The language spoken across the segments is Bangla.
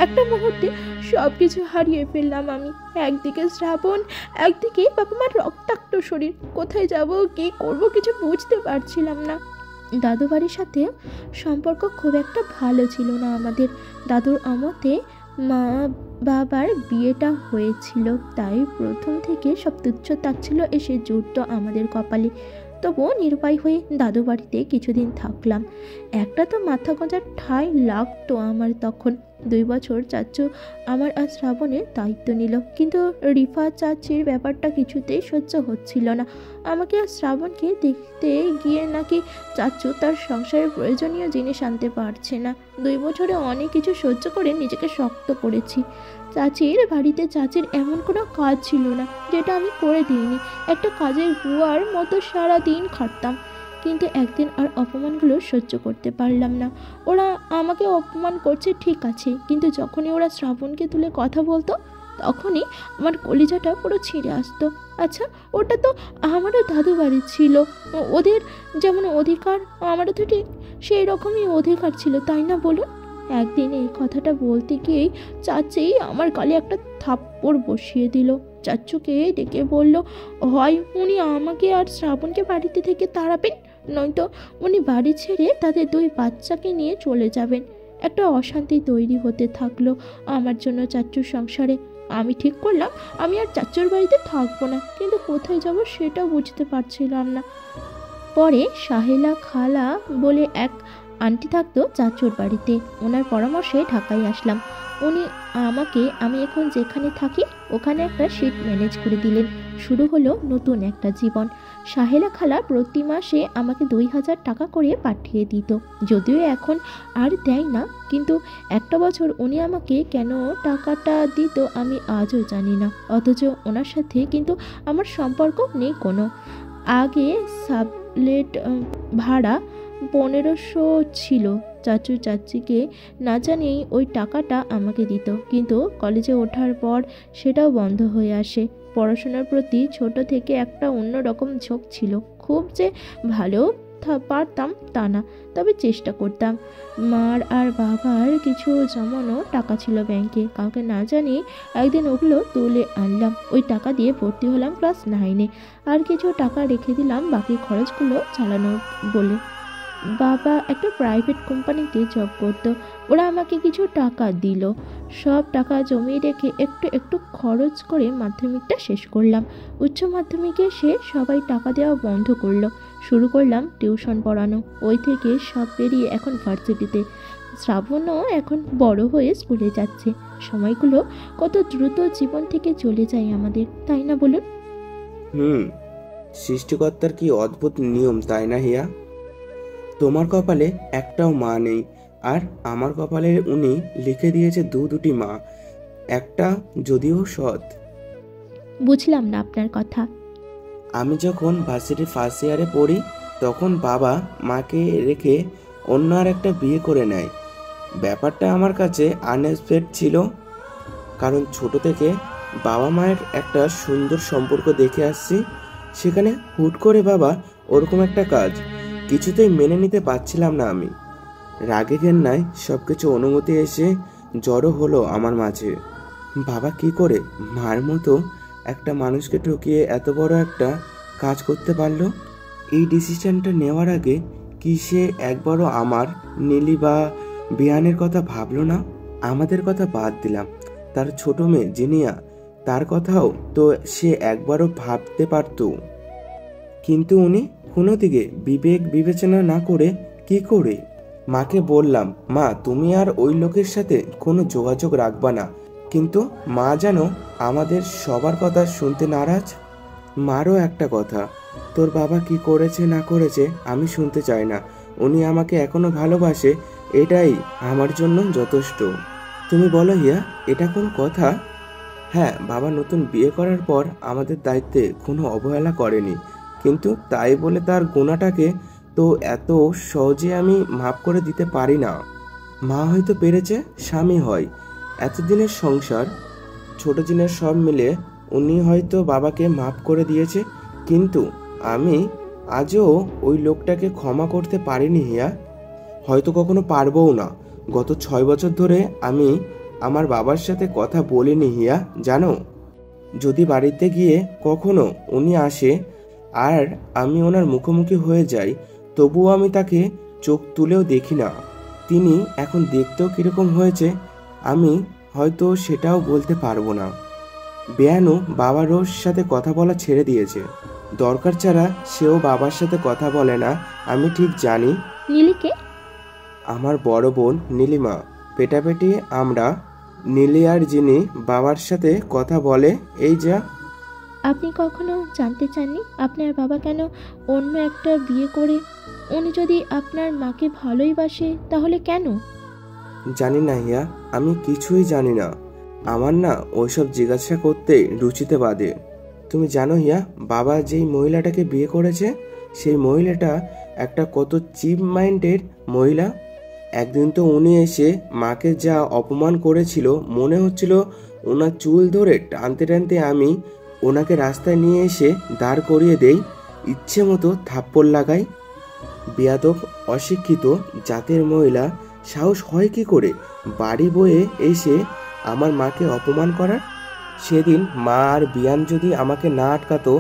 একটা মুহূর্তে সব কিছু হারিয়ে ফেললাম আমি। একদিকে শ্রাবণ, একদিকে বাবা মার রক্তাক্ত শরীর। কোথায় যাব, কী করব, কিছু বুঝতে পারছিলাম না। দাদু বাড়ির সাথে সম্পর্ক খুব একটা ভালো ছিল না আমাদের। দাদুর আমতে মা বাবার বিয়েটা হয়েছিল, তাই প্রথম থেকে সব তুচ্ছ তাচ্ছিল্য এসে জুটতো আমাদের কপালে। তবুও নিরুপায় হয়ে দাদু বাড়িতে কিছুদিন থাকলাম। একটা তো মাথা গোঁজার ঠাঁই লাগতো আমার তখন। 2 বছর চাচু আমার আর শ্রাবণের দায়িত্ব নিল, কিন্তু রিফা চাচির ব্যাপারটা কিছুতেই সহ্য হচ্ছিল না। আমাকে আর শ্রাবণকে দেখতে গিয়ে নাকি চাচু তার সংসারের প্রয়োজনীয় জিনিস আনতে পারছে না। 2 বছরে অনেক কিছু সহ্য করে নিজেকে শক্ত করেছি। চাচির বাড়িতে চাচির এমন কোনো কাজ ছিল না যেটা আমি করে দিইনি। একটা কাজের বুয়ার মতো সারা দিন খাটতাম, কিন্তু একদিন আর অপমানগুলো সহ্য করতে পারলাম না। ওরা আমাকে অপমান করছে ঠিক আছে, কিন্তু যখনই ওরা শ্রাবণকে তুলে কথা বলতো তখনই আমার কলিজাটা পুরো ছিঁড়ে আসতো। আচ্ছা, ওটা তো আমারও দাদু বাড়ি ছিল, ওদের যেমন অধিকার আমারও তো ঠিক সেই রকমই অধিকার ছিল, তাই না বলুন? একদিন এই কথাটা বলতে গিয়েই চাচি আমার গালে একটা থাপ্পড় বসিয়ে দিল। চাচুকে ডেকে বলল, হয় উনি আমাকে আর শ্রাবণকে বাড়িতে থেকে তাড়াবেন, নয়তো উনি বাড়ি ছেড়ে তাদের 2 বাচ্চাকে নিয়ে চলে যাবেন। একটা অশান্তি তৈরি হতে থাকলো আমার জন্য চাচুর সংসারে। আমি ঠিক করলাম আমি আর চাচুর বাড়িতে থাকবো না, কিন্তু কোথায় যাব সেটা বুঝতে পারছিলাম না। পরে সাহেলা খালা বলে এক আন্টি থাকতো চাচুর বাড়িতে, ওনার পরামর্শে ঢাকায় আসলাম। উনি আমাকে আমি এখন যেখানে থাকি ওখানে একটা সিট ম্যানেজ করে দিলেন। শুরু হলো নতুন একটা জীবন। সাহেলা খালা প্রতি মাসে আমাকে 2000 টাকা করে পাঠিয়ে দিত, যদিও এখন আর দেয় না, কিন্তু একটা বছর উনি আমাকে কেন টাকাটা দিত আমি আজও জানি না। অথচ ওনার সাথে কিন্তু আমার সম্পর্ক নেই কোনো। আগে সাবলেট ভাড়া 1500 ছিল। চাচু চাচিকে না জানিয়েই ওই টাকাটা আমাকে দিত, কিন্তু কলেজে ওঠার পর সেটাও বন্ধ হয়ে আসে। পড়াশোনার প্রতি ছোট থেকে একটা অন্যরকম ঝোঁক ছিল। খুব যে ভালো পারতাম তা না, তবে চেষ্টা করতাম। মার আর বাবার কিছু জমানো টাকা ছিল ব্যাংকে, কাউকে না জানিয়ে একদিন ওগুলো তুলে আনলাম। ওই টাকা দিয়ে ভর্তি হলাম ক্লাস 9-এ। আর কিছু টাকা রেখে দিলাম বাকি খরচগুলো চালানোর বলে। বাবা একটা প্রাইভেট কোম্পানিতে জব করতো, ওরা আমাকে কিছু টাকা দিল। সব টাকা জমিয়ে রেখে একটু একটু খরচ করে মাধ্যমিকটা শেষ করলাম। উচ্চ মাধ্যমিকে এসে সবাই টাকা দেওয়া বন্ধ করলো। শুরু করলাম টিউশন পড়ানো। ওই থেকে সব পেরিয়ে এখন ভার্সিটিতে। শ্রাবণও এখন বড় হয়ে স্কুলে যাচ্ছে। সময়গুলো কত দ্রুত জীবন থেকে চলে যায় আমাদের, তাই না বলুন? সৃষ্টিকর্তার কি অদ্ভুত নিয়ম, তাই না হিয়া? তোমার কপালে একটাও মা নেই, আর আমার কপালে উনি লিখে দিয়েছে দুটি মা, একটা যদিও সৎ। বুঝলাম না আপনার কথা। আমি যখন ভার্সিটির ফার্স্ট ইয়ারে পড়ি তখন বাবা মাকে রেখে অন্য আর একটা বিয়ে করে নেয়। ব্যাপারটা আমার কাছে আনএক্সপেক্টেড ছিল, কারণ ছোট থেকে বাবা মায়ের একটা সুন্দর সম্পর্ক দেখে আসছি। সেখানে হুট করে বাবা ওরকম একটা কাজ, কিছুতেই মেনে নিতে পারছিলাম না আমি। রাগে ঘেন্নায় সব কিছু অনুমতি এসে জড়ো হলো আমার মাঝে। বাবা কি করে মার মতো একটা মানুষকে ঠকিয়ে এত বড় একটা কাজ করতে পারলো? এই ডিসিশনটা নেওয়ার আগে কি সে একবারও আমার, নীলি বা বিয়ানের কথা ভাবলো না? আমাদের কথা বাদ দিলাম, তার ছোট মেয়ে জিনিয়া, তার কথাও তো সে একবারও ভাবতে পারত। কিন্তু উনি কোনো দিকে বিবেক বিবেচনা না করে কি করে? মাকে বললাম, মা তুমি আর ওই লোকের সাথে কোনো যোগাযোগ রাখবা না, কিন্তু মা যেন আমাদের সবার কথা শুনতে নারাজ। মারও একটা কথা, তোর বাবা কি করেছে না করেছে আমি শুনতে চাই না, উনি আমাকে এখনো ভালোবাসে, এটাই আমার জন্য যথেষ্ট। তুমি বলো হিয়া, এটা কোনো কথা? হ্যাঁ, বাবা নতুন বিয়ে করার পর আমাদের দায়িত্বে কোনো অবহেলা করেনি, কিন্তু তাই বলে তার গুণাটাকে তো এত সহজে আমি মাফ করে দিতে পারি না। মা হয়তো পেরেছে, স্বামী হয়, এতদিনের সংসার, ছোট জিনিস সব মিলে উনি হয়তো বাবাকে মাফ করে দিয়েছে, কিন্তু আমি আজও ওই লোকটাকে ক্ষমা করতে পারিনি হিয়া, হয়তো কখনো পারবও না। গত 6 বছর ধরে আমি আমার বাবার সাথে কথা বলিনি হিয়া, জানো। যদি বাড়িতে গিয়ে কখনো উনি আসে আর আমি ওনার মুখোমুখি হয়ে যাই, তবুও আমি তাকে চোখ তুলেও দেখি না। তিনি এখন দেখতেও কীরকম হয়েছে আমি হয়তো সেটাও বলতে পারবো না। বেয়ানু বাবারও সাথে কথা বলা ছেড়ে দিয়েছে। দরকার ছাড়া সেও বাবার সাথে কথা বলে না, আমি ঠিক জানি। নীলিকে? আমার বড় বোন নীলিমা। পেটাপেটি আমরা। নীলি আর যিনি বাবার সাথে কথা বলে, এই যা। আপনি কখনো জানতে চাননি আপনার বাবা কেন অন্য একটা বিয়ে করে? উনি যদি আপনার মাকে ভালোই বাসে তাহলে কেন? জানি না হিয়া, আমি কিছুই জানি না। আমার না ওইসব জিজ্ঞাসা করতে রুচিতে বাদে। তুমি জানো হিয়া, বাবা যেই মহিলাটাকে বিয়ে করেছে সেই মহিলাটা একটা কত চিপ মাইন্ডের মহিলা। একদিন তো উনি এসে মাকে যা অপমান করেছিল, মনে হচ্ছিল ওনার চুল ধরে টানতে টানতে আমি ওনাকে রাস্তায় নিয়ে এসে দাঁড় করিয়ে দেই, ইচ্ছে মতো থাপ্পড় লাগাই। বেয়াদব অশিক্ষিত জাতের মহিলা, সাহস হয় কি করে বাড়ি বয়ে এসে আমার মাকে অপমান করার। সেদিন মা আর বিয়ান যদি আমাকে না আটকাতো,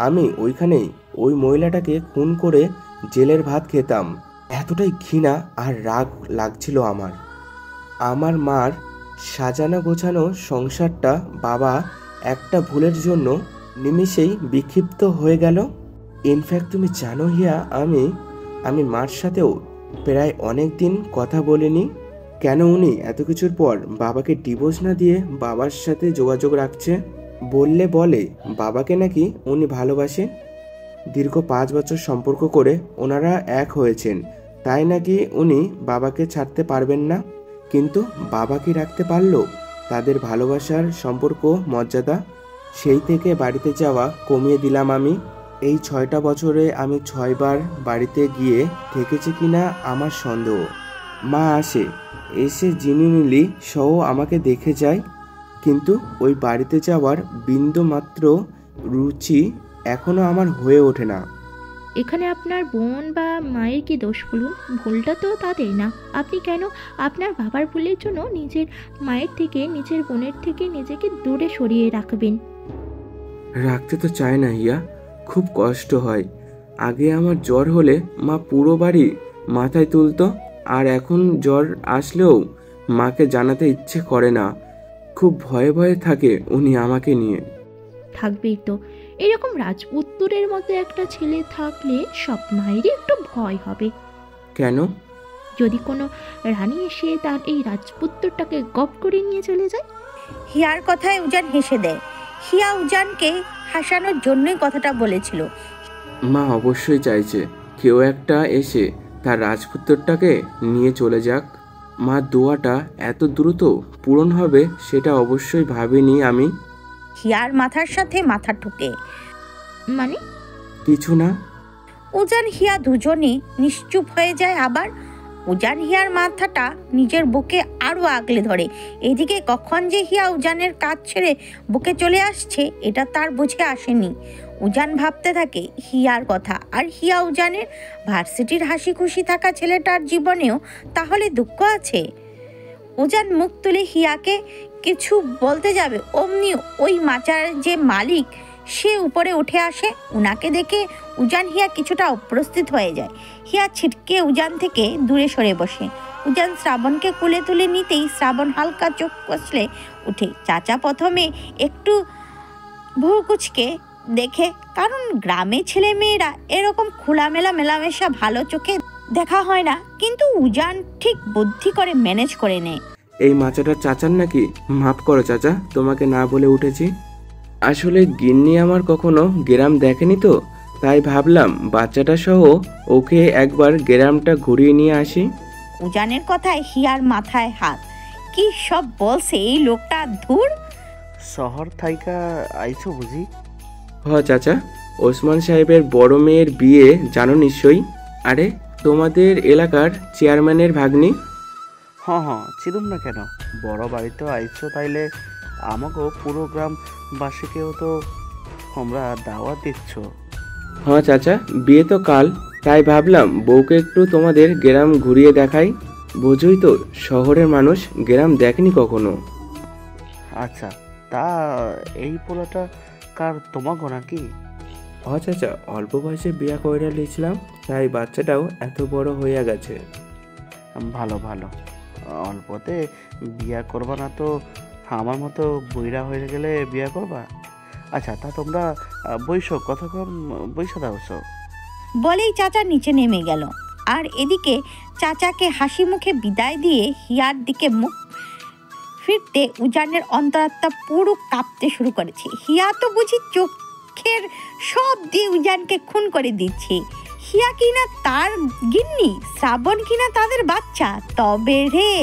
আমি ওইখানেই ওই মহিলাটাকে খুন করে জেলের ভাত খেতাম। এতটাই ঘৃণা আর রাগ লাগছিল আমার। আমার মার সাজানো গোছানো সংসারটা বাবা একটা ভুলের জন্য নিমিষেই বিক্ষিপ্ত হয়ে গেল। ইনফ্যাক্ট তুমি জানো হিয়া, আমি মার সাথেও প্রায় অনেক দিন কথা বলিনি। কেন উনি এত কিছুর পর বাবাকে ডিভোর্স না দিয়ে বাবার সাথে যোগাযোগ রাখছে? বলে বাবাকে নাকি উনি ভালোবাসে। দীর্ঘ 5 বছর সম্পর্ক করে ওনারা এক হয়েছেন, তাই নাকি উনি বাবাকে ছাড়তে পারবেন না। কিন্তু বাবা কি রাখতে পারলো তাদের ভালোবাসার সম্পর্ক মর্যাদা? সেই থেকে বাড়িতে যাওয়া কমিয়ে দিলাম আমি। এই 6টা বছরে আমি 6 বার বাড়িতে গিয়ে থেকেছি কিনা আমার সন্দেহ। মা এসে জিনি নীলি সহ আমাকে দেখে যায়, কিন্তু ওই বাড়িতে যাওয়ার বিন্দু মাত্র রুচি এখনো আমার হয়ে ওঠে না। এখানে আপনার বোন বা মায়ের কি দোষ বলুন? ভুলটা তো তাদের না। আপনি কেন আপনার বাবার ভুলের জন্য নিজের মায়ের থেকে, নিজের বোনের থেকে নিজেকে দূরে সরিয়ে রাখবেন? রাখতে তো চায় না হিয়া, খুব কষ্ট হয়। আগে আমার জ্বর হলে মা পুরো বাড়ি মাথায় তুলতো, আর এখন জ্বর আসলেও মাকে জানাতে ইচ্ছে করে না। খুব ভয়ে ভয়ে থাকে উনি আমাকে নিয়ে। থাকবেই তো। এরকম রাজপুত্তরের মধ্যে একটা ছেলে থাকলে সব মায়েরই একটু ভয় হবে। কেন? যদি কোনো রানী এসে তার এই রাজপুত্তরটাকে গপ করে নিয়ে চলে যায়? হিয়ার কথায় উজান হেসে দেয়। হিয়া উজানকে হাসানোর জন্যই কথাটা বলেছিল। মা অবশ্যই চাইছে কেউ একটা এসে তার রাজপুত্রটাকে নিয়ে চলে যাক। মা দোয়াটা এত দ্রুত পূরণ হবে সেটা অবশ্যই ভাবিনি আমি। হিয়ার মাথার সাথে মাথা ঠুকে। মানে? কিছু না। উজান হিয়া দুজনে নিশ্চুপ হয়ে যায়। আবার উজান হিয়ার মাথাটা নিজের বুকে আরো আগলে ধরে। এদিকে কখন যে হিয়া উজানের কাজ ছেড়ে বুকে চলে আসছে এটা তার বুঝে আসেনি। উজান ভাবতে থাকে হিয়ার কথা, আর হিয়া উজানের ভার্সিটির হাসি খুশি থাকা ছেলেটার জীবনেও তাহলে দুঃখ আছে। উজান মুখ তুলে হিয়াকে কিছু বলতে যাবে, অমনি ওই মাচার যে মালিক সে উপরে উঠে আসে। উনাকে দেখে উজান হিয়া কিছুটা অপ্রস্তুত হয়ে যায়। হিয়া ছিটকে উজান থেকে দূরে সরে বসে। উজান শ্রাবণকে কুলে তুলে নিতেই শ্রাবণ হালকা চোখ কষলে উঠে। চাচা প্রথমে একটু ভুরু কুচকে দেখে, কারণ গ্রামে ছেলে মেয়েরা এরকম খোলামেলা মেলামেশা ভালো চোখে দেখা হয় না, কিন্তু উজান ঠিক বুদ্ধি করে ম্যানেজ করে নেয়। এই মাচাটা চাচার নাকি? মাফ করো চাচা, তোমাকে না বলে উঠেছি। আসলে গিন্নি আমার কখনো গ্রাম দেখেনি তো, তাই ভাবলাম বাচ্চাটা সহ ওকে একবার গ্রামটা ঘুরিয়ে নিয়ে আসি। উজানের কথায় হিয়ার মাথায় হাত। কি সব বলছে এই লোকটা, ধুর। শহর থাইকা আইছো বুঝি? হ চাচা, ওসমান সাহেবের বড় মেয়ের বিয়ে জানো নিশ্চয়ই। আরে তোমাদের এলাকার চেয়ারম্যানের ভাগ্নি। হ্যাঁ চিনুম না কেন, বড় বাড়িতেও আইছো, তাইলে আমাকেও পুরো গ্রামবাসীকেও তো তোমরা দাওয়াত দিচ্ছ। হ্যাঁ চাচা, বিয়ে তো কাল, তাই ভাবলাম বউকে একটু তোমাদের গ্রাম ঘুরিয়ে দেখাই। বোঝোই তো শহরের মানুষ গ্রাম দেখেনি কখনো। আচ্ছা, তা এই পোলাটা কার, তোমাকে নাকি? চাচা, অল্প বয়সে বিয়া কইরা লিছিলাম, তাই বাচ্চাটাও এত বড় হইয়া গেছে। ভালো ভালো, অল্পতে বিয়া করবা না তো আমার মতো বইরা হয়ে গেলে বিয়া করবা? আচ্ছা, তা তোমরা বইসো, কতক্ষণ বইসা দাওছো? বলেই চাচা নিচে নেমে গেল। আর এদিকে চাচাকে হাসি মুখে বিদায় দিয়ে হিয়ার দিকে মুখ ফিরতে উজানের অন্তরাত্মা পুরো কাঁপতে শুরু করেছে। হিয়া তো বুঝি চোখের সব দিয়ে উজানকে খুন করে দিচ্ছে। হিয়া কিনা তার গিন্নি, শ্রাবণ কিনা তাদের বাচ্চা, তবে রে